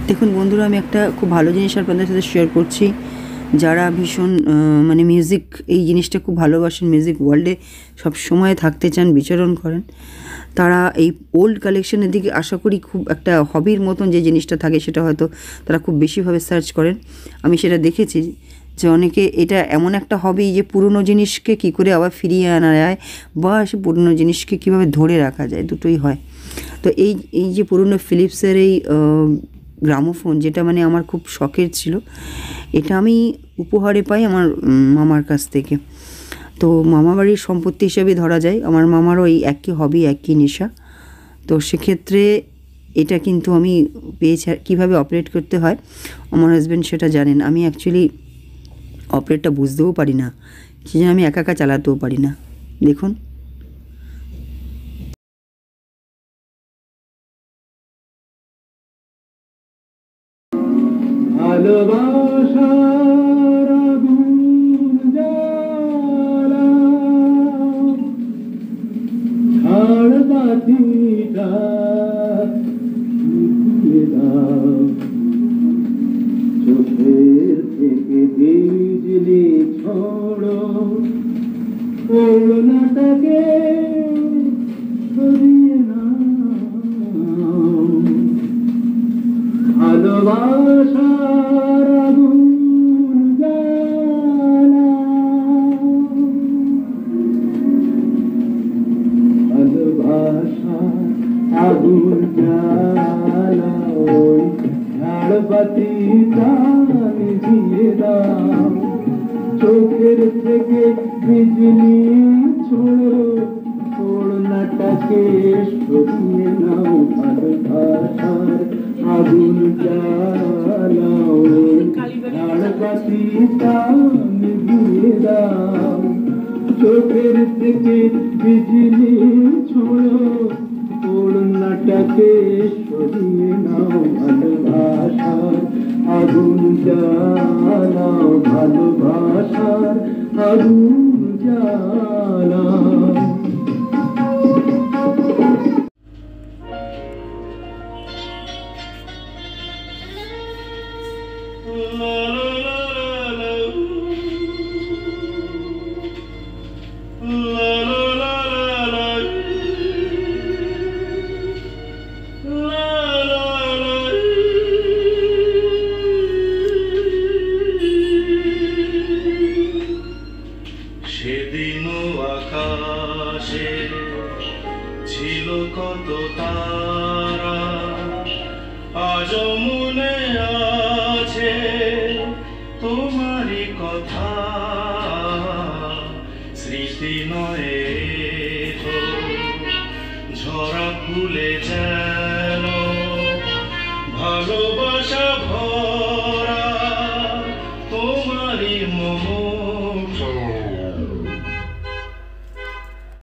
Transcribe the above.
দেখুন বন্ধুরা, আমি একটা খুব ভালো জিনিস আপনাদের সাথে শেয়ার করছি। যারা ভীষণ মানে মিউজিক এই জিনিসটা খুব ভালোবাসেন, মিউজিক ওয়ার্ল্ডে সব সময় থাকতে চান, বিচরণ করেন, তারা এই ওল্ড কালেকশনের দিকে আশা করি খুব একটা হবির মতন যে জিনিসটা থাকে সেটা হয়তো তারা খুব বেশিভাবে সার্চ করেন। আমি সেটা দেখেছি যে অনেকে এটা এমন একটা হবি যে পুরনো জিনিসকে কী করে আবার ফিরিয়ে আনা যায় বা সে পুরনো জিনিসকে কীভাবে ধরে রাখা যায়, দুটোই হয়। তো এই যে পুরনো ফিলিপসের এই গ্রামোফোন, যেটা মানে আমার খুব শখের ছিল, এটা আমি উপহারে পাই আমার মামার কাছ থেকে। তো মামাবাড়ির সম্পত্তি হিসেবে ধরা যায়। আমার মামারও এই একই হবি, একই নেশা। তো সেক্ষেত্রে এটা কিন্তু আমি পেয়েছি। কীভাবে অপারেট করতে হয় আমার হাজব্যান্ড সেটা জানেন। আমি অ্যাকচুয়ালি অপারেটটা বুঝতেও পারি না, সেজন্য আমি একা একা চালাতেও পারি না। দেখুন, ভালোবাসার আগুন জ্বালা, ছাড় বাতিটা নিভিয়ে দাও, চোখের থেকে বিজলি ছড়ো, ওড়নাটাকে সরিয়ে নাও, ভালোবাসার আগুন জ্বালা, ভালোবাসার আগুন জ্বালা, ওই ঝাড়বাতিটা নিভিয়ে দাও, চোখের থেকে বিজলি ছোড়ো, ওড়নাটাকে সরিয়ে নাও, ভালোবাসার আগুন জ্বালাও, ঝাড়বাতিটা নিভিয়ে দাও, চোখের থেকে বিজলি ছোড়ো, ওড়নাটাকে সরিয়ে নাও, ভালোবাসার আগুন জ্বালাও, ভালোবাসার আগুন জ্বালাও। সেদিনও আকাশে ছিল কত তারা, আজও মনে আছে তোমারই কথা, স্মৃতি নয় তো ঝরা ফুলে যেন ভালোবাসা